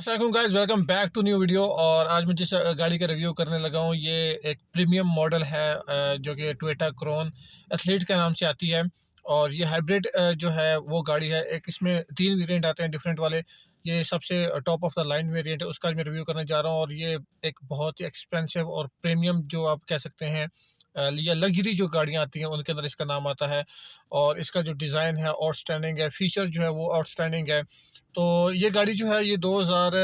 अस्सलाम वालेकुम guys, welcome back to new video. और आज मैं जिस गाड़ी का रिव्यू करने लगा हूँ ये एक प्रीमियम मॉडल है, जो कि टोयोटा क्रोन एथलीट के नाम से आती है। और ये हाइब्रिड जो है वो गाड़ी है। एक इसमें 3 वेरिएंट आते हैं डिफरेंट वाले। ये सबसे top of the line variant है, उसका मैं रिव्यू करने जा रहा हूँ। और ये एक बहुत ही एक्सपेंसिव और प्रीमियम जो आप कह सकते हैं या लग्जरी जो गाड़ियाँ आती हैं उनके अंदर इसका नाम आता है। और इसका जो डिज़ाइन है आउटस्टैंडिंग है, फीचर जो है वो आउटस्टैंडिंग है। तो ये गाड़ी जो है ये 2000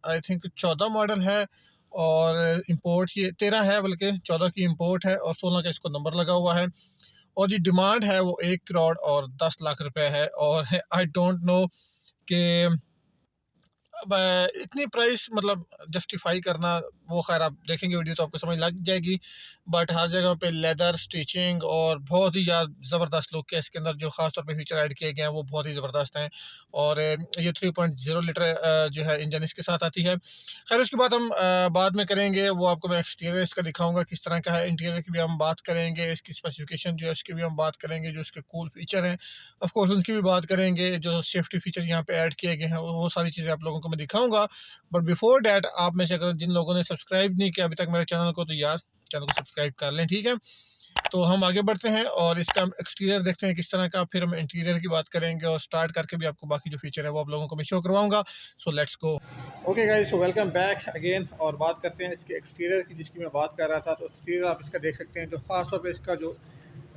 आई थिंक 14 मॉडल है। और इंपोर्ट ये 13 है, बल्कि 14 की इंपोर्ट है और 16 का इसको नंबर लगा हुआ है। और जी डिमांड है वो 1 करोड़ और 10 लाख रुपए है। और आई डोंट नो कि अब इतनी प्राइस मतलब जस्टिफाई करना, वो खैर आप देखेंगे वीडियो तो आपको समझ लग जाएगी। बट हर जगह पे लेदर स्टिचिंग और बहुत ही यार ज़बरदस्त लुक है इसके अंदर। जो ख़ास तौर पे फीचर ऐड किए गए हैं वो बहुत ही ज़बरदस्त हैं। और ये 3.0 लीटर जो है इंजन इसके साथ आती है। खैर उसके बाद हम बाद में करेंगे, वो आपको मैं एक्सटीरियर इसका दिखाऊंगा किस तरह का है। इंटीरियर की भी हम बात करेंगे, इसकी स्पेसिफिकेशन जो है उसकी भी हम बात करेंगे, जो इसके कूल फीचर हैं ऑफ कोर्स उनकी भी बात करेंगे। जो सेफ्टी फीचर यहाँ पे ऐड किए गए हैं वो सारी चीज़ें आप लोगों को मैं दिखाऊंगा। बट बिफोर डैट आप में से अगर जिन लोगों ने सब्सक्राइब नहीं किया अभी तक मेरे चैनल को, तो यार चैनल को सब्सक्राइब कर लें, ठीक है। तो हम आगे बढ़ते हैं और इसका हम एक्सटीरियर देखते हैं किस तरह का, फिर हम इंटीरियर की बात करेंगे और स्टार्ट करके भी आपको बाकी जो फीचर है वो आप लोगों को मैं शो करवाऊंगा। So let's go. Okay guys, so welcome back again. और बात करते हैं इसके एक्सटीरियर की जिसकी मैं बात कर रहा था। तो एक्सटीरियर आप इसका देख सकते हैं। जो खास तौर पे इसका जो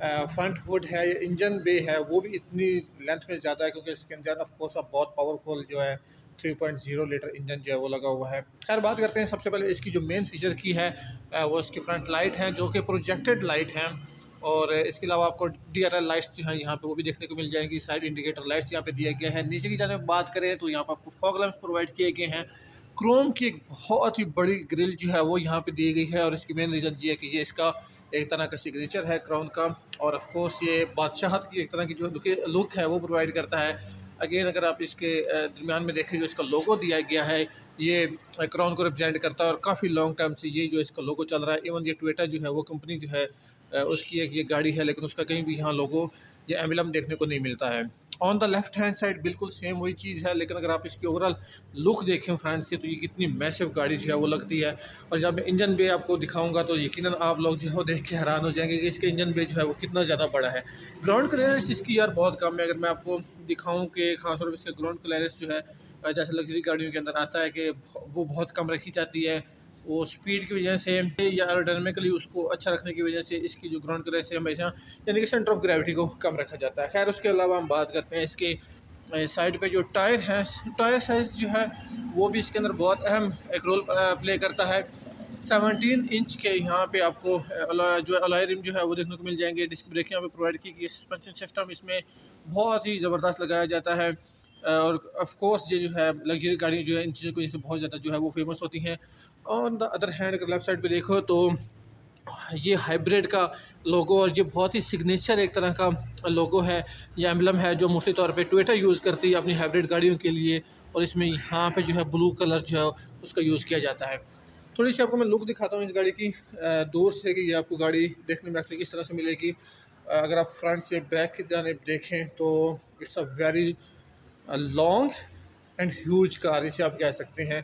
फ्रंट हुड है, ये इंजन बे है, वो भी इतनी लेंथ में ज़्यादा है क्योंकि इसके अंदर ऑफ कोर्स अब बहुत पावरफुल जो है 3.0 लीटर इंजन जो है वो लगा हुआ है। खैर बात करते हैं सबसे पहले इसकी जो मेन फीचर की है, वो इसकी फ्रंट लाइट हैं जो कि प्रोजेक्टेड लाइट हैं। और इसके अलावा आपको DRL लाइट्स जो हैं यहाँ पे वो भी देखने को मिल जाएंगी। साइड इंडिकेटर लाइट्स यहाँ पे दिया गया है। नीचे की जानब बात करें तो यहाँ पर आपको फॉग लैंप्स प्रोवाइड किए गए हैं। क्रोम की एक बहुत ही बड़ी ग्रिल जो है वो यहाँ पे दी गई है। और इसकी मेन रीज़न ये है कि ये इसका एक तरह का सिग्नेचर है क्राउन का। और ऑफ कोर्स ये बादशाहत की एक तरह की जो लुक है वो प्रोवाइड करता है। अगेन अगर आप इसके दरमियान में देखें, जो इसका लोगो दिया गया है ये क्राउन को रिप्रेजेंट करता है। और काफ़ी लॉन्ग टाइम से ये जो इसका लोगो चल रहा है। इवन ये टोयोटा जो है वो कंपनी जो है उसकी एक ये गाड़ी है, लेकिन उसका कहीं भी यहाँ लोगो या एम्बलम देखने को नहीं मिलता है। On the left hand side बिल्कुल सेम वही चीज़ है, लेकिन अगर आप इसकी ओवरऑल लुक देखें फ्रंट से तो ये कितनी मैसिव गाड़ी जो है वो लगती है। और जब मैं इंजन बे आपको दिखाऊंगा तो यकीनन आप लोग जो है वो देख के हैरान हो जाएंगे कि इसके इंजन बे जो है वो कितना ज़्यादा बड़ा है। ग्राउंड क्लियरेंस इसकी यार बहुत कम है। अगर मैं आपको दिखाऊँ कि खासतौर पर इसके ग्राउंड क्लियरेंस जो है जैसे लग्जरी गाड़ियों के अंदर आता है कि वो बहुत कम रखी जाती है। वो स्पीड की वजह से या एरोडायनामिकली उसको अच्छा रखने की वजह से इसकी जो ग्राउंड क्लियरेंस है हमेशा यानी कि सेंटर ऑफ ग्रेविटी को कम रखा जाता है। खैर उसके अलावा हम बात करते हैं इसके साइड पे जो टायर है, टायर साइज़ जो है वो भी इसके अंदर बहुत अहम एक रोल प्ले करता है। 17 इंच के यहाँ पे आपको जो अलॉय रिम जो है वो देखने को मिल जाएंगे। डिस्क ब्रेक यहाँ पे प्रोवाइड की गई। सस्पेंशन सिस्टम इसमें बहुत ही ज़बरदस्त लगाया जाता है। और ऑफ कोर्स ये जो है लग्जरी गाड़ी जो है इन चीज़ों की वजह से बहुत ज़्यादा जो है वो फेमस होती हैं। ऑन द अदर हैंड अगर लेफ्ट साइड पे देखो तो ये हाइब्रिड का लोगो और ये बहुत ही सिग्नेचर एक तरह का लोगो है या एम्बलम है जो मोस्टली तौर पे टोयोटा यूज़ करती है अपनी हाइब्रिड गाड़ियों के लिए। और इसमें यहाँ पे जो है ब्लू कलर जो है उसका यूज़ किया जाता है। थोड़ी सी आपको मैं लुक दिखाता हूँ इस गाड़ी की दूर से कि ये आपको गाड़ी देखने में एक्चुअली किस तरह से मिलेगी। अगर आप फ्रंट से बैक की जाने देखें तो it's a very long and huge car इसे आप कह सकते हैं।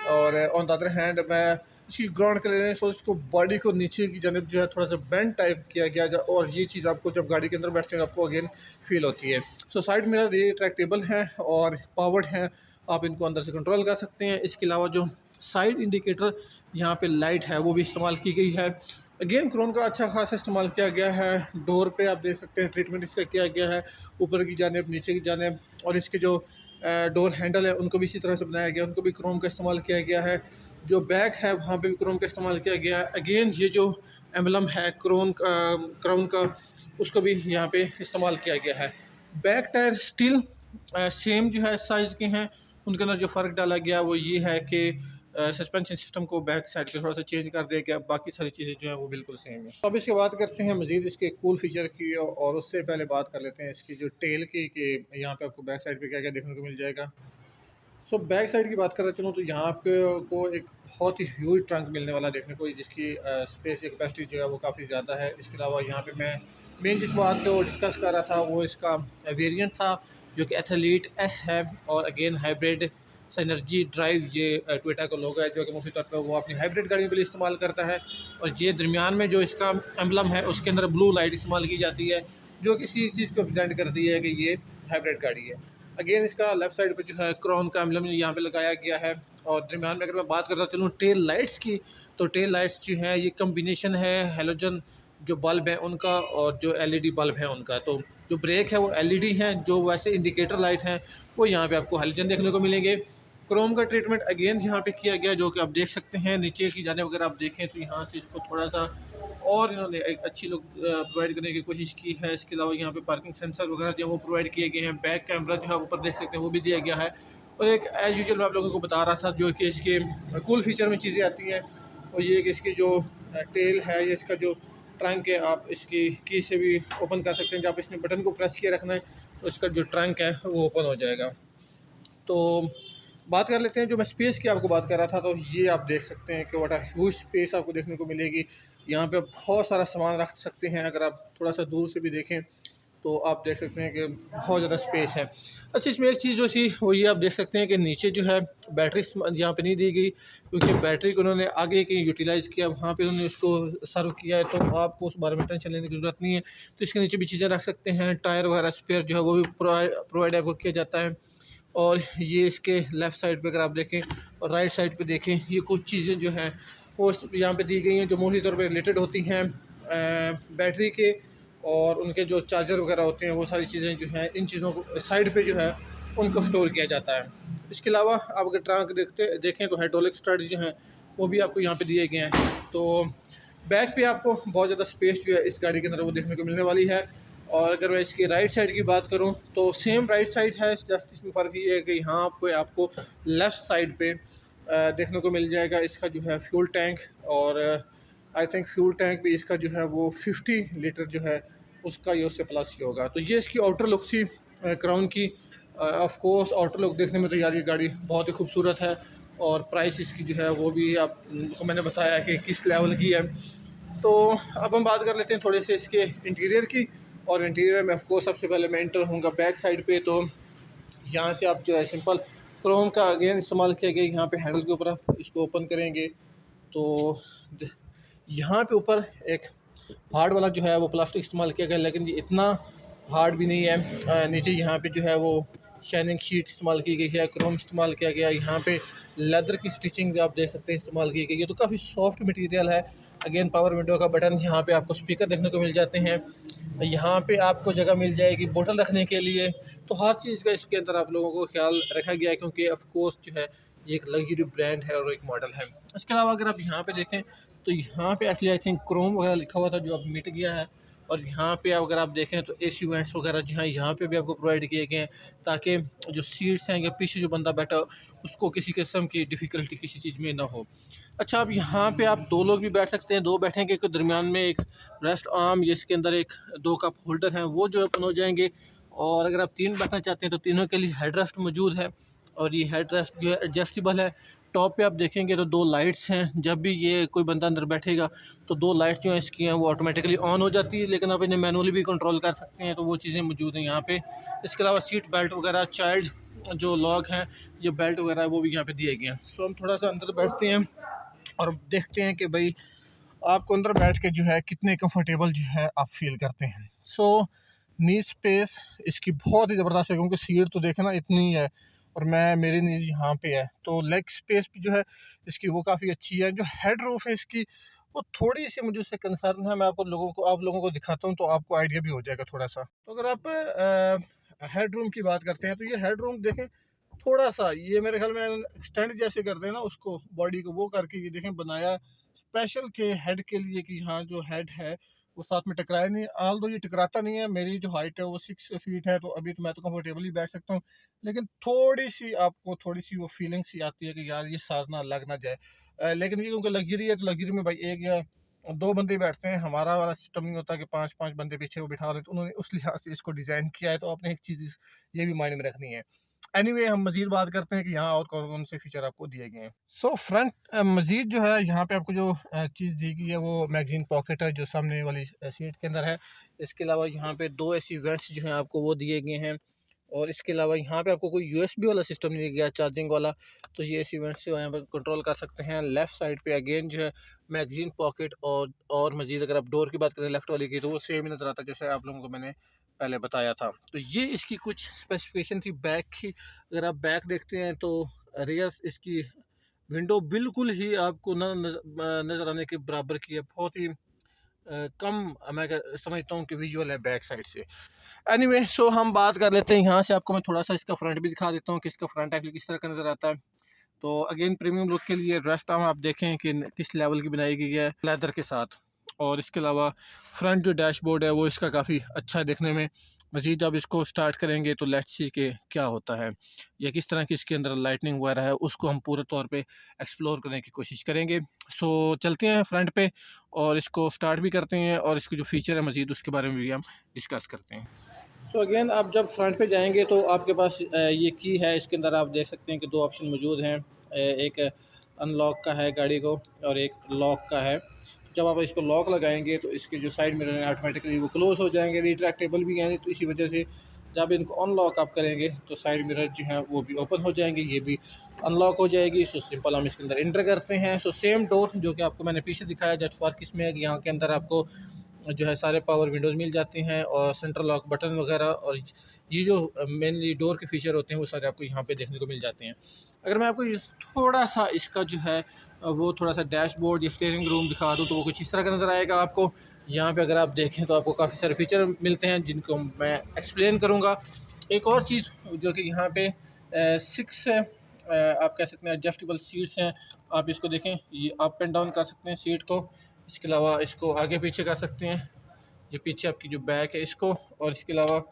और ऑन द अदर हैंड मैं इसकी ग्राउंड क्लियरेंस और इसको बॉडी को नीचे की जानब जो है थोड़ा सा बेंड टाइप किया गया। और ये चीज़ आपको जब गाड़ी के अंदर बैठते हैं आपको अगेन फील होती है। सो साइड मिरर ये ट्रैक्टेबल हैं और पावर्ड हैं, आप इनको अंदर से कंट्रोल कर सकते हैं। इसके अलावा जो साइड इंडिकेटर यहाँ पे लाइट है वो भी इस्तेमाल की गई है। अगेन क्रोम का अच्छा खासा इस्तेमाल किया गया है। डोर पे आप देख सकते हैं ट्रीटमेंट इसका किया गया है, ऊपर की जानिब नीचे की जानिब। और इसके जो डोर हैंडल है उनको भी इसी तरह से बनाया गया, उनको भी क्रोम का इस्तेमाल किया गया है। जो बैक है वहाँ पे भी क्रोम का इस्तेमाल किया गया है। अगेन ये जो एम्बलम है क्राउन का उसको भी यहाँ पे इस्तेमाल किया गया है। बैक टायर स्टिल सेम जो है साइज़ के हैं। उनके अंदर जो फ़र्क डाला गया वो ये है कि सस्पेंशन सिस्टम को बैक साइड पे थोड़ा सा चेंज कर दिया गया, बाकी सारी चीज़ें जो है वो बिल्कुल सेम है। अब इसके बात करते हैं मज़ीद इसके कूल फीचर की। और उससे पहले बात कर लेते हैं इसकी जो टेल की कि यहाँ पे आपको बैक साइड पे क्या क्या देखने को मिल जाएगा। सो बैक साइड की बात करना चलूँ तो यहाँ पे को एक बहुत ही ह्यूज ट्रंक मिलने वाला देखने को, जिसकी स्पेस या कैपेसिटी जो है वो काफ़ी ज़्यादा है। इसके अलावा यहाँ पे मैं मेन जिस बात को डिस्कस कर रहा था वो इसका वेरिएंट था जो कि एथलीट एस है। और अगेन हाइब्रिड सिनर्जी ड्राइव ये टोयोटा का लोगो है, जो कि मुख्य तौर पर वो अपनी हाइब्रिड गाड़ियों के लिए इस्तेमाल करता है। और ये दरमियान में जो इसका एम्बलम है उसके अंदर ब्लू लाइट इस्तेमाल की जाती है, जो किसी चीज़ को रिप्रेजेंट करती है कि ये हाइब्रिड गाड़ी है। अगेन इसका लेफ्ट साइड पर जो है क्रोन का एम्बलम यहाँ पे लगाया गया है। और दरमियान में अगर मैं बात करता चलूँ टेल लाइट्स की, तो टेल लाइट्स जो है ये कम्बिनेशन है हेलोजन जो बल्ब है उनका और जो एलईडी बल्ब है उनका। तो जो ब्रेक है वो एलईडी है, जो वैसे इंडिकेटर लाइट हैं वो यहाँ पे आपको हेलोजन देखने को मिलेंगे। क्रोम का ट्रीटमेंट अगेन यहाँ पे किया गया, जो कि आप देख सकते हैं नीचे की जाने अगर आप देखें तो यहाँ से इसको थोड़ा सा और इन्होंने एक अच्छी लुक प्रोवाइड करने की कोशिश की है। इसके अलावा यहाँ पे पार्किंग सेंसर वगैरह जो वो प्रोवाइड किए गए हैं। बैक कैमरा जो है ऊपर देख सकते हैं वो भी दिया गया है। और एक एज यूजुअल मैं आप लोगों को बता रहा था जो कि इसके कूल फीचर में चीज़ें आती हैं, और ये कि इसकी जो टेल है या इसका जो ट्रंक है आप इसकी की से भी ओपन कर सकते हैं। जब इसने बटन को प्रेस किए रखना है तो इसका जो ट्रंक है वो ओपन हो जाएगा। तो बात कर लेते हैं जो मैं स्पेस की आपको बात कर रहा था, तो ये आप देख सकते हैं कि व्हाट अ ह्यूज स्पेस आपको देखने को मिलेगी। यहाँ पे बहुत सारा सामान रख सकते हैं। अगर आप थोड़ा सा दूर से भी देखें तो आप देख सकते हैं कि बहुत ज़्यादा स्पेस है। अच्छा, इसमें एक चीज़ जो थी वो ये आप देख सकते हैं कि नीचे जो है बैटरी यहाँ पे नहीं दी गई, क्योंकि बैटरी को उन्होंने आगे की यूटिलाइज़ किया, वहाँ पे उन्होंने उसको सर्व किया है, तो आपको उस बारे में टेंशन लेने की ज़रूरत नहीं है। तो इसके नीचे भी चीज़ें रख सकते हैं। टायर वगैरह स्पेयर जो है वो भी प्रोवाइड आपको किया जाता है। और ये इसके लेफ़्ट साइड पे अगर आप देखें और राइट साइड पे देखें, ये कुछ चीज़ें जो हैं वो यहाँ पे दी गई हैं, जो मोस्टली तौर पे रिलेटेड होती हैं बैटरी के और उनके जो चार्जर वगैरह होते हैं। वो सारी चीज़ें जो हैं इन चीज़ों को साइड पे जो है उनको स्टोर किया जाता है। इसके अलावा आप अगर ट्रंक देखें तो हाइड्रोलिक स्टड जो हैं वो भी आपको यहाँ पे दिए गए हैं। तो बैक पे आपको बहुत ज़्यादा स्पेस जो है इस गाड़ी के अंदर वो देखने को मिलने वाली है। और अगर मैं इसकी राइट साइड की बात करूं तो सेम राइट साइड है, जस्ट इसमें फ़र्क ये है कि यहाँ पे आपको लेफ़्ट साइड पे देखने को मिल जाएगा इसका जो है फ्यूल टैंक। और आई थिंक फ्यूल टैंक भी इसका जो है वो 50 लीटर जो है उसका ये उससे प्लस ही होगा। तो ये इसकी आउटर लुक थी क्राउन की। ऑफ कोर्स आउटर लुक देखने में तो यार ये गाड़ी बहुत ही खूबसूरत है, और प्राइस इसकी जो है वो भी आपको मैंने बताया कि किस लेवल की है। तो अब हम बात कर लेते हैं थोड़े से इसके इंटीरियर की। और इंटीरियर में ऑफ कोर्स सबसे पहले मैं एंटर होऊंगा बैक साइड पे। तो यहाँ से आप जो है सिंपल क्रोम का अगेन इस्तेमाल किया गया। यहाँ पे हैंडल के ऊपर आप इसको ओपन करेंगे तो यहाँ पे ऊपर एक हार्ड वाला जो है वो प्लास्टिक इस्तेमाल किया गया, लेकिन ये इतना हार्ड भी नहीं है। नीचे यहाँ पे जो है वो शाइनिंग शीट इस्तेमाल की गई है, क्रोम इस्तेमाल किया गया। यहाँ पे लेदर की स्टिचिंग आप देख सकते हैं इस्तेमाल की गई है, तो काफ़ी सॉफ्ट मटेरियल है। अगेन पावर विंडो का बटन, यहाँ पे आपको स्पीकर देखने को मिल जाते हैं। यहाँ पे आपको जगह मिल जाएगी बोतल रखने के लिए। तो हर चीज़ का इसके अंदर आप लोगों को ख्याल रखा गया है, क्योंकि ऑफ कोर्स जो है ये एक लग्जरी ब्रांड है और एक मॉडल है। इसके अलावा अगर आप यहाँ पे देखें तो यहाँ पे एक्चुअली आई थिंक क्रोम वगैरह लिखा हुआ था जो अब मिट गया है। और यहाँ पे अगर आप देखें तो एसी वेंट्स वगैरह जो हैं यहाँ पे भी आपको प्रोवाइड किए गए हैं, ताकि जो सीट्स हैं या पीछे जो बंदा बैठा उसको किसी किस्म की डिफ़िकल्टी किसी चीज़ में ना हो। अच्छा, अब यहाँ पे आप दो लोग भी बैठ सकते हैं, दो बैठेंगे तो दरमियान में एक रेस्ट आर्म या इसके अंदर एक दो कप होल्डर हैं वो जो ओपन हो जाएंगे। और अगर आप तीन बैठना चाहते हैं तो तीनों के लिए हेड रेस्ट मौजूद है, और ये हेड रेस्ट जो है एडजस्टेबल है। टॉप पे आप देखेंगे तो दो लाइट्स हैं, जब भी ये कोई बंदा अंदर बैठेगा तो दो लाइट्स जो हैं इसकी हैं वो ऑटोमेटिकली ऑन हो जाती है, लेकिन आप इन्हें मैनुअली भी कंट्रोल कर सकते हैं, तो वो चीज़ें मौजूद हैं यहाँ पे। इसके अलावा सीट बेल्ट वगैरह, चाइल्ड जो लॉक हैं, जो बेल्ट वगैरह है वो भी यहाँ पे दिए गए हैं। सो हम थोड़ा सा अंदर बैठते हैं और देखते हैं कि भाई आपको अंदर बैठ के जो है कितने कंफर्टेबल जो है आप फील करते हैं। सो नी स्पेस इसकी बहुत ही ज़बरदस्त है, क्योंकि सीट तो देखे ना इतनी है और मेरी नीज़ यहाँ पे है, तो लेग स्पेस भी जो है इसकी वो काफ़ी अच्छी है। जो हेड रूफ है इसकी वो थोड़ी सी मुझे उससे कंसर्न है। मैं आप लोगों को दिखाता हूँ तो आपको आइडिया भी हो जाएगा थोड़ा सा। तो अगर आप हेड रूम की बात करते हैं तो ये हेड रूम देखें थोड़ा सा, ये मेरे ख्याल में एक्सटेंड जैसे करते हैं ना उसको, बॉडी को वो करके ये देखें बनाया स्पेशल के हेड के लिए, कि यहाँ जो हेड है वो साथ में टकराए नहीं। आल दो ये टकराता नहीं है, मेरी जो हाइट है वो 6 फीट है, तो अभी तो मैं तो कंफर्टेबली बैठ सकता हूँ, लेकिन थोड़ी सी वो फीलिंग सी आती है कि यार ये साथ ना लग ना जाए। लेकिन ये क्योंकि लग्जरी है तो लग्जरी में भाई एक या दो बंदे बैठते हैं, हमारा वाला सिस्टम नहीं होता कि पांच पांच बंदे पीछे वो बिठा लें, तो उन्होंने उस लिहाज से इसको डिज़ाइन किया है। तो आपने एक चीज़ ये भी माइंड में रखनी है। एनीवे हम मज़ीद बात करते हैं कि यहाँ और कौन कौन से फीचर आपको दिए गए हैं। सो फ्रंट मज़ीद जो है यहाँ पे आपको जो चीज़ दी गई है वो मैगजीन पॉकेट है जो सामने वाली सीट के अंदर है। इसके अलावा यहाँ पे दो ऐसी वेंट्स जो हैं आपको वो दिए गए हैं, और इसके अलावा यहाँ पे आपको कोई यूएसबी वाला सिस्टम नहीं गया चार्जिंग वाला, तो ये इस इवेंट से यहाँ पर कंट्रोल कर सकते हैं। लेफ़्ट साइड पे अगेन जो है मैगजीन पॉकेट, और मजीद अगर आप डोर की बात करें लेफ़्ट वाली की, तो वो सेम ही नज़र आता है जैसे आप लोगों को मैंने पहले बताया था। तो ये इसकी कुछ स्पेसिफिकेशन थी बैक की। अगर आप बैक देखते हैं तो रियर इसकी विंडो बिल्कुल ही आपको नज़र आने के बराबर की है। बहुत ही कम मैं समझता हूँ कि विजुअल है बैक साइड से। एनीवे सो हम बात कर लेते हैं यहाँ से। आपको मैं थोड़ा सा इसका फ्रंट भी दिखा देता हूँ कि इसका फ्रंट एक्चुअली किस तरह का नज़र आता है। तो अगेन प्रीमियम लुक के लिए रेस्ट आर्म आप देखें कि किस लेवल की बनाई गई है लेदर के साथ। और इसके अलावा फ्रंट जो डैशबोर्ड है वो इसका काफ़ी अच्छा है देखने में। मज़ीद जब इसको स्टार्ट करेंगे तो लेट्स सी के क्या होता है या किस तरह की इसके अंदर लाइटनिंग वगैरह है, उसको हम पूरे तौर पे एक्सप्लोर करने की कोशिश करेंगे। सो चलते हैं फ्रंट पे और इसको स्टार्ट भी करते हैं और इसके जो फीचर है मज़ीद उसके बारे में भी हम डिस्कस करते हैं। सो अगेन आप जब फ्रंट पे जाएंगे तो आपके पास ये की है। इसके अंदर आप देख सकते हैं कि दो ऑप्शन मौजूद हैं। एक अनलॉक का है गाड़ी को और एक लॉक का है। जब आप इसको लॉक लगाएंगे तो इसके जो साइड मिरर हैं ऑटोमेटिकली वो क्लोज़ हो जाएंगे, रिट्रैक्टेबल भी हैं, तो इसी वजह से जब इनको अनलॉक आप करेंगे तो साइड मिरर जो हैं वो भी ओपन हो जाएंगे, ये भी अनलॉक हो जाएगी। सो सिंपल हम इसके अंदर एंटर करते हैं। सो सेम डोर जो कि आपको मैंने पीछे दिखाया, जस्ट फर्क इसमें है कि यहाँ के अंदर आपको जो है सारे पावर विंडोज़ मिल जाती हैं और सेंट्रल लॉक बटन वगैरह, और ये जो मेनली डोर के फीचर होते हैं वो सारे आपको यहाँ पे देखने को मिल जाते हैं। अगर मैं आपको थोड़ा सा इसका जो है वो थोड़ा सा डैशबोर्ड या स्टीयरिंग रूम दिखा दूँ तो वो कुछ इस तरह का नज़र आएगा आपको। यहाँ पे अगर आप देखें तो आपको काफ़ी सारे फीचर मिलते हैं जिनको मैं एक्सप्लेन करूँगा। एक और चीज़ जो कि यहाँ पे 6 आप कह सकते हैं एडजस्टेबल सीट्स हैं। आप इसको देखें, ये अप एंड डाउन कर सकते हैं सीट को। इसके अलावा इसको आगे पीछे कर सकते हैं, ये पीछे आपकी जो बैक है इसको। और इसके अलावा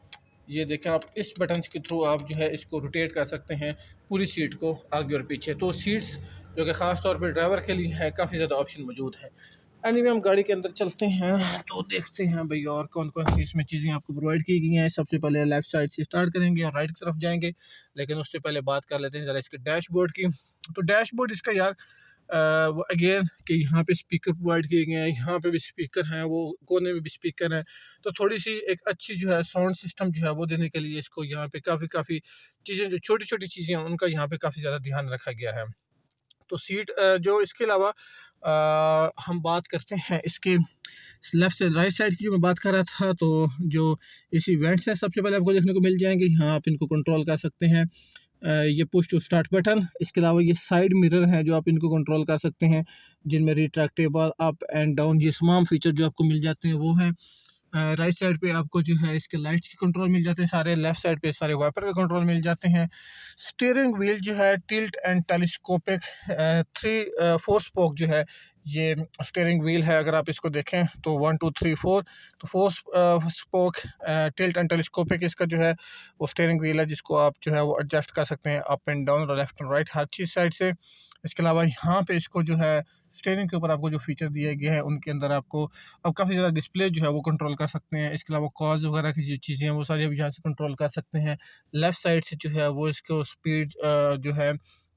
ये देखें आप इस बटन के थ्रू आप जो है इसको रोटेट कर सकते हैं पूरी सीट को आगे और पीछे। तो सीट्स जो कि ख़ास तौर पर ड्राइवर के लिए है, काफ़ी ज़्यादा ऑप्शन मौजूद है। एनीवे हम गाड़ी के अंदर चलते हैं तो देखते हैं भाई और कौन कौन सी इसमें चीज़ें आपको प्रोवाइड की गई हैं। सबसे पहले लेफ़्ट साइड से स्टार्ट करेंगे और राइट की तरफ जाएंगे, लेकिन उससे पहले बात कर लेते हैं ज़रा इसके डैशबोर्ड की। तो डैशबोर्ड इसका यार वो अगेन कि यहाँ पे स्पीकर प्रोवाइड किए गए हैं, यहाँ पे भी स्पीकर हैं, वो कोने में भी स्पीकर हैं। तो थोड़ी सी एक अच्छी जो है साउंड सिस्टम जो है वो देने के लिए इसको यहाँ पे काफ़ी चीज़ें जो छोटी छोटी चीज़ें हैं उनका यहाँ पे काफ़ी ज़्यादा ध्यान रखा गया है। तो सीट जो इसके अलावा हम बात करते हैं इसके लेफ़्ट से राइट साइड की जो मैं बात कर रहा था, तो जो इसी वेंट्स हैं सबसे पहले आपको देखने को मिल जाएंगे। यहाँ आप इनको कंट्रोल कर सकते हैं, ये पुश टू स्टार्ट बटन। इसके अलावा ये साइड मिरर हैं जो आप इनको कंट्रोल कर सकते हैं, जिनमें रिट्रैक्टेबल अप एंड डाउन ये तमाम फीचर जो आपको मिल जाते हैं वो हैं। राइट साइड पे आपको जो है इसके लाइट्स के कंट्रोल मिल जाते हैं सारे, लेफ़्ट साइड पे सारे वाइपर के कंट्रोल मिल जाते हैं। स्टीयरिंग व्हील जो है टिल्ट एंड टेलीस्कोपिक 4 स्पोक जो है ये स्टीयरिंग व्हील है। अगर आप इसको देखें तो 1 2 3 4, तो 4 स्पोक टिल्ट एंड टेलीस्कोपिक इसका जो है वो स्टीयरिंग व्हील है, जिसको आप जो है वो एडजस्ट कर सकते हैं अप एंड डाउन और left and right her cheese side से। इसके अलावा यहाँ पे इसको जो है स्टीयरिंग के ऊपर आपको जो फीचर दिए गए हैं उनके अंदर आपको अब काफ़ी ज़्यादा डिस्प्ले जो है वो कंट्रोल कर सकते हैं। इसके अलावा कॉल्स वगैरह की जो चीज़ें हैं वो सारी अब यहाँ से कंट्रोल कर सकते हैं। लेफ़्ट साइड से जो है वो इसको स्पीड जो है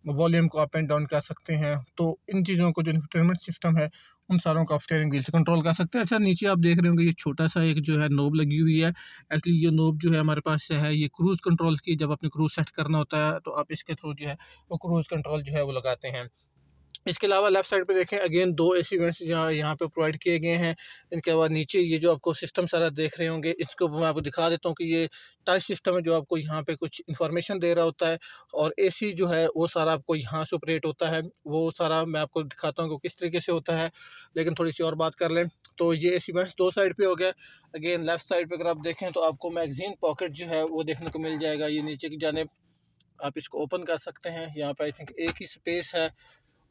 वॉल्यूम को अप एंड डाउन कर सकते हैं। तो इन चीज़ों को जो इंफोटेनमेंट सिस्टम है उन सारों का आप स्टीयरिंग व्हील से कंट्रोल कर सकते हैं। अच्छा नीचे आप देख रहे होंगे ये छोटा सा एक जो है नोब लगी हुई है। एक्चुअली ये नोब जो है हमारे पास है ये क्रूज़ कंट्रोल की, जब अपने क्रूज़ सेट करना होता है तो आप इसके थ्रू जो है वो क्रूज़ कंट्रोल जो है वो लगाते हैं। इसके अलावा लेफ्ट साइड पे देखें अगेन 2 एसी वेंट्स यहाँ पे प्रोवाइड किए गए हैं। इनके बाद नीचे ये जो आपको सिस्टम सारा देख रहे होंगे, इसको मैं आपको दिखा देता हूँ कि ये टच सिस्टम है जो आपको यहाँ पे कुछ इन्फॉर्मेशन दे रहा होता है। और एसी जो है वो सारा आपको यहाँ से ऑपरेट होता है, वो सारा मैं आपको दिखाता हूँ कि किस तरीके से होता है। लेकिन थोड़ी सी और बात कर लें तो ये एसी वेंट्स 2 साइड पे हो गया। अगेन लेफ्ट साइड पे अगर आप देखें तो आपको मैगजीन पॉकेट जो है वो देखने को मिल जाएगा। ये नीचे की जानिब आप इसको ओपन कर सकते हैं, यहाँ पे आई थिंक एक ही स्पेस है।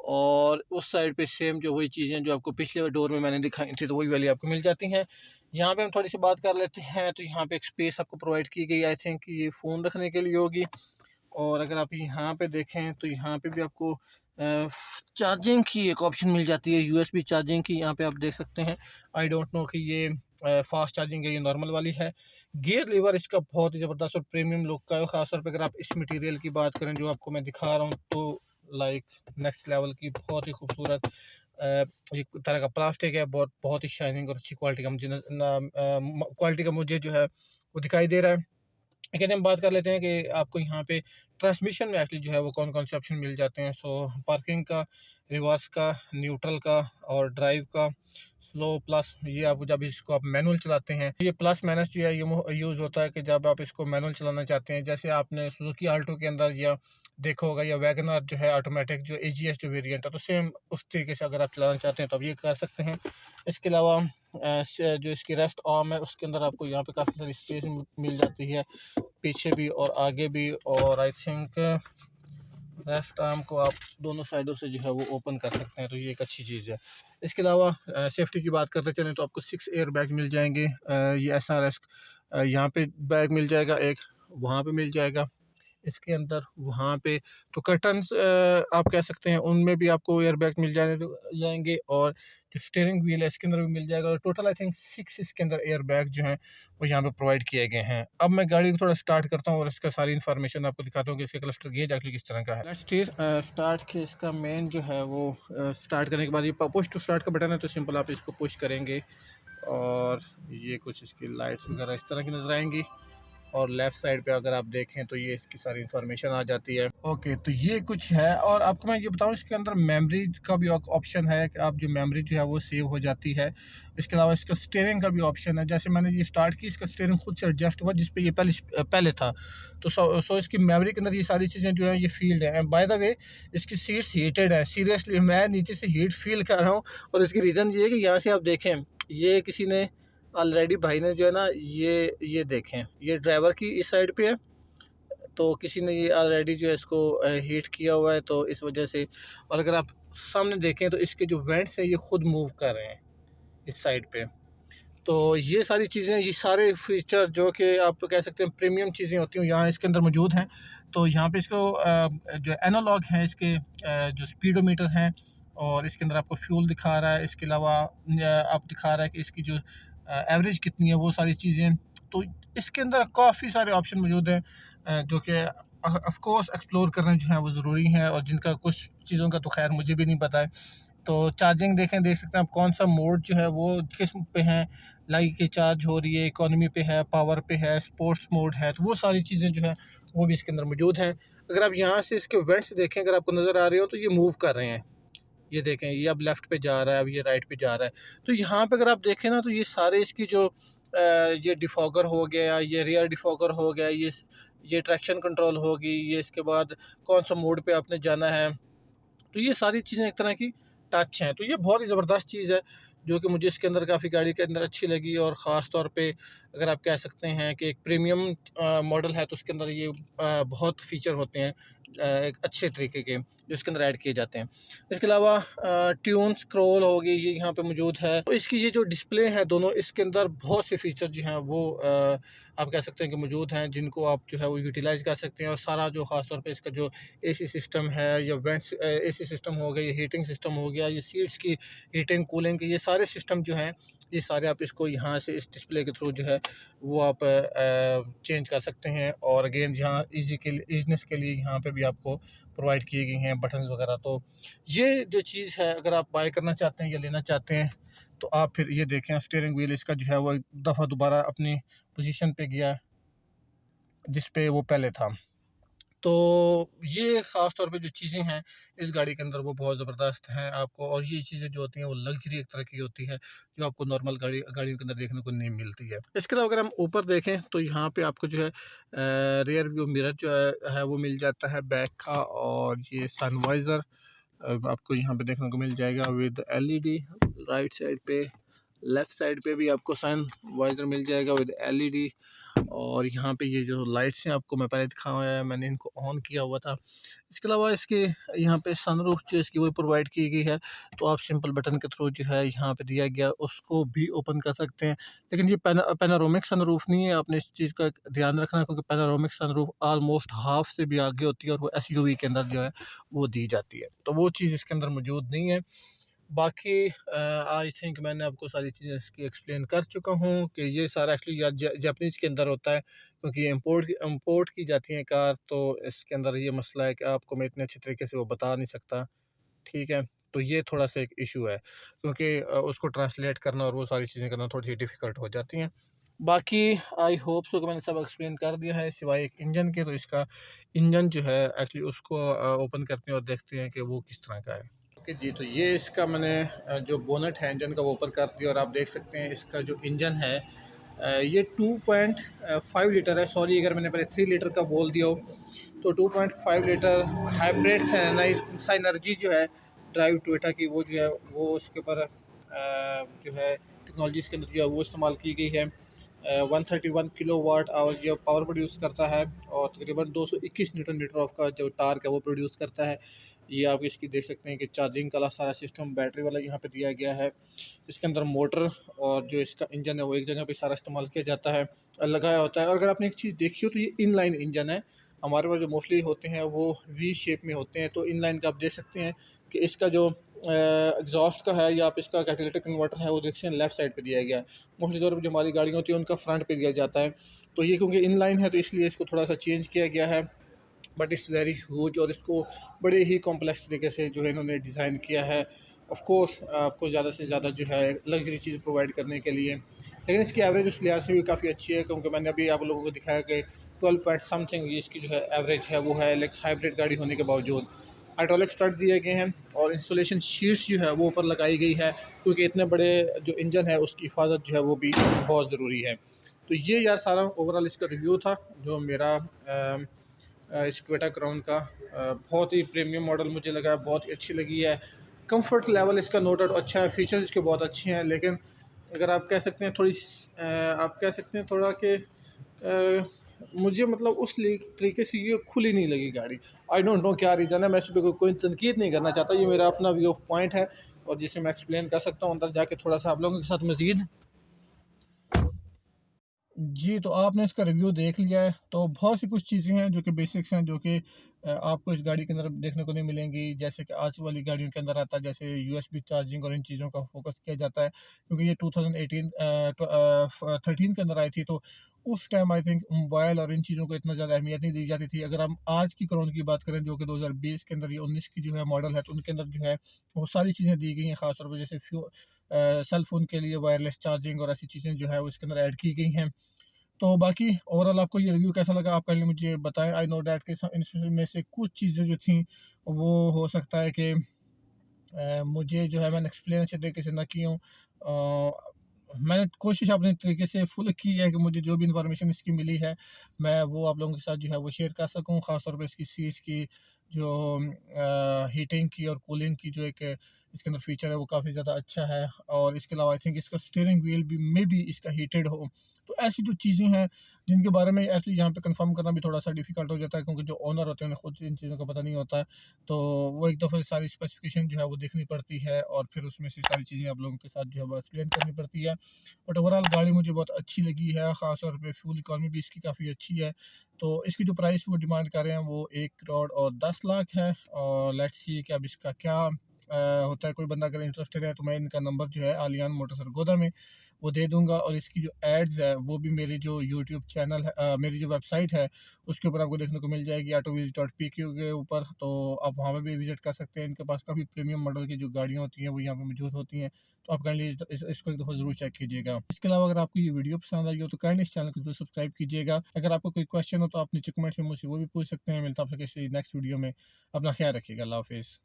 और उस साइड पे सेम जो वही चीज़ें जो आपको पिछले डोर में मैंने दिखाई थी तो वही वाली आपको मिल जाती हैं। यहाँ पे हम थोड़ी सी बात कर लेते हैं, तो यहाँ पे एक स्पेस आपको प्रोवाइड की गई, आई थिंक ये फ़ोन रखने के लिए होगी। और अगर आप यहाँ पे देखें तो यहाँ पे भी आपको चार्जिंग की एक ऑप्शन मिल जाती है, यूएसबी चार्जिंग की। यहाँ पे आप देख सकते हैं, आई डोंट नो कि ये फास्ट चार्जिंग है, ये नॉर्मल वाली है। गियर लीवर इसका बहुत ही ज़बरदस्त और प्रीमियम लुक का है, ख़ासतौर पर अगर आप इस मटेरियल की बात करें जो आपको मैं दिखा रहा हूँ, तो लाइक नेक्स्ट लेवल की बहुत ही खूबसूरत एक तरह का प्लास्टिक है, बहुत बहुत ही शाइनिंग और अच्छी क्वालिटी का मुझे क्वालिटी का मुझे जो है वो दिखाई दे रहा है। लेकिन हम बात कर लेते हैं कि आपको यहाँ पे ट्रांसमिशन में एक्चुअली जो है वो कौन कौन से ऑप्शन मिल जाते हैं। सो पार्किंग का, रिवर्स का, न्यूट्रल का और ड्राइव का, स्लो, प्लस। ये आप जब इसको आप मैनुअल चलाते हैं, ये प्लस माइनस जो है ये यूज़ होता है कि जब आप इसको मैनुअल चलाना चाहते हैं, जैसे आपने सुजुकी आल्टो के अंदर या देखा होगा, या वैगन आर जो है ऑटोमेटिक जो एजीएस जो वेरिएंट है, तो सेम उस तरीके से अगर आप चलाना चाहते हैं तो आप ये कर सकते हैं। इसके अलावा जो इसकी रेस्ट आर्म है उसके अंदर आपको यहाँ पे काफ़ी सारी स्पेस मिल जाती है, पीछे भी और आगे भी। और आई थिंक रेस्ट आर्म को आप दोनों साइडों से जो है वो ओपन कर सकते हैं, तो ये एक अच्छी चीज़ है। इसके अलावा सेफ्टी की बात करते चलें तो आपको 6 एयर बैग मिल जाएंगे। ये SRS यहाँ पे बैग मिल जाएगा, एक वहाँ पे मिल जाएगा इसके अंदर, वहाँ पे। तो कर्टन्स आप कह सकते हैं उनमें भी आपको एयर बैग मिल जाएंगे, और जो स्टीयरिंग व्हील है इसके अंदर भी मिल जाएगा। और टोटल आई थिंक 6 इसके अंदर एयर बैग जो हैं वो यहाँ पे प्रोवाइड किए गए हैं। अब मैं गाड़ी को थोड़ा स्टार्ट करता हूँ और इसका सारी इन्फॉर्मेशन आपको दिखाता हूँ कि इसका क्लस्टर गेज एक्चुअली किस तरह का है। लेट्स स्टार्ट के इसका मेन जो है वो स्टार्ट करने के बाद ये पुश टू स्टार्ट का बटन है, तो सिंपल आप इसको पुश करेंगे और ये कुछ इसकी लाइट्स वगैरह इस तरह की नजर आएंगी। और लेफ़्ट साइड पे अगर आप देखें तो ये इसकी सारी इन्फॉर्मेशन आ जाती है। ओके, तो ये कुछ है। और आपको मैं ये बताऊं, इसके अंदर मेमोरी का भी ऑप्शन है कि आप जो मेमोरी जो है वो सेव हो जाती है। इसके अलावा इसका स्टीयरिंग का भी ऑप्शन है। जैसे मैंने ये स्टार्ट की, इसका स्टीयरिंग खुद से एडजस्ट हुआ जिस पे ये पहले था। तो सो इसकी मेमोरी के अंदर ये सारी चीज़ें जो हैं ये फील्ड है। एंड बाय द वे, इसकी सीट्स हीटेड है। सीरियसली मैं नीचे से हीट फील कर रहा हूँ। और इसकी रीज़न ये है कि यहाँ से आप देखें, ये किसी ने ऑलरेडी भाई ने जो है ना, ये देखें, ये ड्राइवर की इस साइड पे है, तो किसी ने ये ऑलरेडी जो है इसको हीट किया हुआ है, तो इस वजह से। और अगर आप सामने देखें तो इसके जो वेंट्स हैं ये खुद मूव कर रहे हैं इस साइड पे। तो ये सारी चीज़ें, ये सारे फीचर जो कि आप कह सकते हैं प्रीमियम चीज़ें होती हैं, यहाँ इसके अंदर मौजूद हैं। तो यहाँ पे इसको जो एनालॉग है इसके जो स्पीडोमीटर हैं, और इसके अंदर आपको फ्यूल दिखा रहा है। इसके अलावा आप दिखा रहा है कि इसकी जो एवरेज कितनी है, वो सारी चीज़ें। तो इसके अंदर काफ़ी सारे ऑप्शन मौजूद हैं जो कि ऑफ कोर्स एक्सप्लोर करना जो है वो ज़रूरी है, और जिनका कुछ चीज़ों का तो खैर मुझे भी नहीं पता है। तो चार्जिंग देख सकते हैं आप, कौन सा मोड जो है वो किस पे है, लाइक की चार्ज हो रही है, इकोनॉमी पे है, पावर पे है, स्पोर्ट्स मोड है, तो वो सारी चीज़ें जो है वो भी इसके अंदर मौजूद हैं। अगर आप यहाँ से इसके वेंट्स देखें, अगर आपको नज़र आ रहे हो, तो ये मूव कर रहे हैं। ये देखें, ये अब लेफ़्ट पे जा रहा है, अब ये राइट पे जा रहा है। तो यहाँ पे अगर आप देखें ना, तो ये सारे इसकी जो ये डिफॉगर हो गया, ये रियर डिफॉगर हो गया, ये ट्रैक्शन कंट्रोल होगी, ये इसके बाद कौन सा मोड पे आपने जाना है, तो ये सारी चीज़ें एक तरह की टच हैं। तो ये बहुत ही ज़बरदस्त चीज़ है जो कि मुझे इसके अंदर काफ़ी गाड़ी के अंदर अच्छी लगी। और ख़ास तौर पे अगर आप कह सकते हैं कि एक प्रीमियम मॉडल है, तो उसके अंदर ये बहुत फ़ीचर होते हैं एक अच्छे तरीके के जो इसके अंदर ऐड किए जाते हैं। इसके अलावा ट्यून स्क्रॉल होगी, ये यहाँ पे मौजूद है। तो इसकी ये जो डिस्प्ले है दोनों, इसके अंदर बहुत से फ़ीचर जो हैं वो आप कह सकते हैं कि मौजूद हैं, जिनको आप जो है वो यूटिलाइज़ कर सकते हैं। और सारा जो ख़ास तौर पे इसका जो एसी सिस्टम है, या वेंट्स एसी सिस्टम हो गया, ये हीटिंग सिस्टम हो गया, ये सीट्स की हीटिंग कूलिंग के, ये सारे सिस्टम जो हैं, ये सारे आप इसको यहाँ से इस डिस्प्ले के थ्रू जो है वो आप चेंज कर सकते हैं। और अगेन यहाँ ईजीनेस के लिए यहाँ पे भी आपको प्रोवाइड किए गए हैं बटन वगैरह। तो ये जो चीज़ है, अगर आप बाय करना चाहते हैं या लेना चाहते हैं, तो आप फिर ये देखें, स्टीयरिंग व्हील इसका जो है वो एक दफ़ा दोबारा अपनी पोजीशन पे गया जिस पे वो पहले था। तो ये ख़ास तौर पे जो चीज़ें हैं इस गाड़ी के अंदर वो बहुत ज़बरदस्त हैं आपको। और ये चीज़ें जो होती हैं वो लग्जरी एक तरह की होती है, जो आपको नॉर्मल गाड़ियों के अंदर देखने को नहीं मिलती है। इसके अलावा अगर हम ऊपर देखें तो यहाँ पे आपको जो है रियर व्यू मिरर जो है वो मिल जाता है बैक का। और ये सनवाइज़र आपको यहाँ पे देखने को मिल जाएगा विद एलईडी। राइट साइड पे, लेफ़्ट साइड पे भी आपको सन वाइज़र मिल जाएगा विद एलईडी। और यहाँ पे ये जो लाइट्स हैं आपको मैं पहले दिखाया है, मैंने इनको ऑन किया हुआ था। इसके अलावा इसके यहाँ पे सनरूफ जो इसकी वो प्रोवाइड की गई है, तो आप सिंपल बटन के थ्रू जो है यहाँ पे दिया गया उसको भी ओपन कर सकते हैं। लेकिन ये पैनारोमिक सनरूफ नहीं है, आपने इस चीज़ का ध्यान रखना है, क्योंकि पैनारोमिक सनरूफ ऑलमोस्ट हाफ से भी आगे होती है, और वो एसयूवी के अंदर जो है वो दी जाती है, तो वो चीज़ इसके अंदर मौजूद नहीं है। बाकी आई थिंक मैंने आपको सारी चीज़ें इसकी एक्सप्लेन कर चुका हूँ कि ये सारा एक्चुअली या जापानीज़ के अंदर होता है, क्योंकि ये इम्पोर्ट की जाती हैं कार। तो इसके अंदर ये मसला है कि आपको मैं इतने अच्छे तरीके से वो बता नहीं सकता, ठीक है। तो ये थोड़ा सा एक इशू है, क्योंकि उसको ट्रांसलेट करना और वो सारी चीज़ें करना थोड़ी सी डिफ़िकल्ट हो जाती हैं। बाकी आई होप सो कि मैंने सब एक्सप्लेन कर दिया है सिवाय एक इंजन के। तो इसका इंजन जो है एक्चुअली उसको ओपन करते हैं और देखते हैं कि वो किस तरह का है। ओके जी, तो ये इसका मैंने जो बोनट है इंजन का वो ओपन कर दिया और आप देख सकते हैं इसका जो इंजन है ये 2.5 लीटर है। सॉरी अगर मैंने पहले 3 लीटर का बोल दिया हो। तो 2.5 लीटर हाइब्रिड साइनर्जी जो है ड्राइव टोयोटा की, वो जो है वो उसके ऊपर जो है टेक्नोलॉजी इसके अंदर जो है वो इस्तेमाल की गई है। 131 किलो वाट आवर जो पावर प्रोड्यूस करता है और तकरीबन 221 न्यूटन मीटर ऑफ का जो टार्क है वो प्रोड्यूस करता है। ये आप इसकी देख सकते हैं कि चार्जिंग का सारा सिस्टम बैटरी वाला यहाँ पे दिया गया है। इसके अंदर मोटर और जो इसका इंजन है वो एक जगह पे सारा इस्तेमाल किया जाता है, लगाया होता है। और अगर आपने एक चीज़ देखी हो तो ये इनलाइन इंजन है। हमारे पास जो मोस्टली होते हैं वो वी शेप में होते हैं, तो इनलाइन का आप देख सकते हैं कि इसका जो एग्जॉस्ट का है या आप इसका कैटेलिटिक कन्वर्टर है वो देख सकते हैं लेफ्ट साइड पे दिया गया है। मोस्टली तौर पर जो हमारी गाड़ियाँ होती है उनका फ्रंट पे दिया जाता है। तो ये क्योंकि इनलाइन है तो इसलिए इसको थोड़ा सा चेंज किया गया है, बट इट्स वेरी ह्यूज और इसको बड़े ही कॉम्प्लेक्स तरीके से जो है इन्होंने डिज़ाइन किया है। ऑफ कोर्स आपको ज़्यादा से ज़्यादा जो है लग्जरी चीज़ प्रोवाइड करने के लिए, लेकिन इसकी एवरेज उस लिहाज से भी काफ़ी अच्छी है क्योंकि मैंने अभी आप लोगों को दिखाया कि 12 पॉइंट समथिंग इसकी जो है एवरेज है वो है, लेकिन हाइब्रिड गाड़ी होने के बावजूद हाइड्रोलिक स्टड दिए गए हैं और इंस्टॉलेशन शीट्स जो है वो ऊपर लगाई गई है क्योंकि इतने बड़े जो इंजन है उसकी हिफाजत जो है वो भी बहुत ज़रूरी है। तो ये यार सारा ओवरऑल इसका रिव्यू था जो मेरा इस टोयोटा क्राउन का। बहुत ही प्रीमियम मॉडल मुझे लगा, बहुत ही अच्छी लगी है। कंफर्ट लेवल इसका नो डाउट अच्छा है, फीचर्स इसके बहुत अच्छे हैं, लेकिन अगर आप कह सकते हैं थोड़ी आप कह सकते हैं थोड़ा कि मुझे मतलब उस तरीके से ये खुली नहीं लगी गाड़ी। आई डोंट नो क्या रीज़न है, मैं इस पर कोई तनकीद नहीं करना चाहता, ये मेरा अपना व्यू ऑफ पॉइंट है और जिसे मैं एक्सप्लेन कर सकता हूँ अंदर जाके थोड़ा सा आप लोगों के साथ मज़ीद। जी, तो आपने इसका रिव्यू देख लिया है, तो बहुत सी कुछ चीज़ें हैं जो कि बेसिक्स हैं, जो कि आपको इस गाड़ी के अंदर देखने को नहीं मिलेंगी, जैसे कि आज वाली गाड़ियों के अंदर आता है, जैसे यूएसबी चार्जिंग और इन चीज़ों का फ़ोकस किया जाता है, क्योंकि ये 2018 13 के अंदर आई थी, तो उस टाइम आई थिंक मोबाइल और इन चीज़ों को इतना ज़्यादा अहमियत नहीं दी जाती थी। अगर हम आज की क्राउन की बात करें, जो कि 2020 के अंदर या 19 की जो है मॉडल है, तो उनके अंदर जो है वो सारी चीज़ें दी गई हैं, ख़ासतौर पर जैसे सेल फ़ोन के लिए वायरलेस चार्जिंग और ऐसी चीज़ें जो है वो इसके अंदर ऐड की गई हैं। तो बाकी ओवरऑल आपको ये रिव्यू कैसा लगा आप काइंडली मुझे बताएं। आई नो डैट के इनमें से कुछ चीज़ें जो थी वो हो सकता है कि मुझे जो है मैंने एक्सप्लेन अच्छे तरीके से ना की हूँ। मैंने कोशिश अपने तरीके से फुल की है कि मुझे जो भी इंफॉर्मेशन इसकी मिली है मैं वो आप लोगों के साथ जो है वो शेयर कर सकूँ, ख़ासतौर पर इसकी सीट्स की जो हीटिंग की और कूलिंग की जो एक इसके अंदर फीचर है वो काफ़ी ज़्यादा अच्छा है। और इसके अलावा आई थिंक इसका स्टीयरिंग व्हील भी मे बी इसका हीटेड हो। तो ऐसी जो चीज़ें हैं जिनके बारे में एक्चुअली यहाँ पे कंफर्म करना भी थोड़ा सा डिफिकल्ट हो जाता है, क्योंकि जो ओनर होते हैं उन्हें खुद इन चीज़ों का पता नहीं होता है। तो वो एक दफ़ा सारी स्पेसिफिकेशन जो है वो देखनी पड़ती है और फिर उसमें से सारी चीज़ें आप लोगों के साथ जो है वो एक्सप्लेन करनी पड़ती है। बट ओवरऑल गाड़ी मुझे बहुत अच्छी लगी है, ख़ास तौर पे फ्यूल इकॉनमी भी इसकी काफ़ी अच्छी है। तो इसकी जो प्राइस वो डिमांड कर रहे हैं वो 1 करोड़ और 10 लाख है। और लेट्स सी कि अब इसका क्या होता है। कोई बंदा अगर इंटरेस्टेड है तो मैं इनका नंबर जो है आलियान मोटर्स सरगोदा में वो दे दूँगा और इसकी जो एड्स है वो भी मेरी जो यूट्यूब चैनल है, मेरी जो वेबसाइट है उसके ऊपर आपको देखने को मिल जाएगी, autowheels.pq के ऊपर। तो आप वहाँ पे भी विज़िट कर सकते हैं। इनके पास काफ़ी प्रीमियम मॉडल की जो गाड़ियाँ होती हैं वो यहाँ पे मौजूद होती हैं। तो आप काइंडली इसको एक दफ़ा ज़रूर चेक कीजिएगा। इसके अलावा अगर आपको ये वीडियो पसंद आई हो तो काइंडली इस चैनल को ज़रूर सब्सक्राइब कीजिएगा। अगर आपको कोई क्वेश्चन हो तो आप नीचे कमेंट्स में मुझसे वो भी पूछ सकते हैं। मिलता हूँ आपसे किसी नेक्स्ट वीडियो में। अपना ख्याल रखिएगा। अल्लाह हाफ़िज़।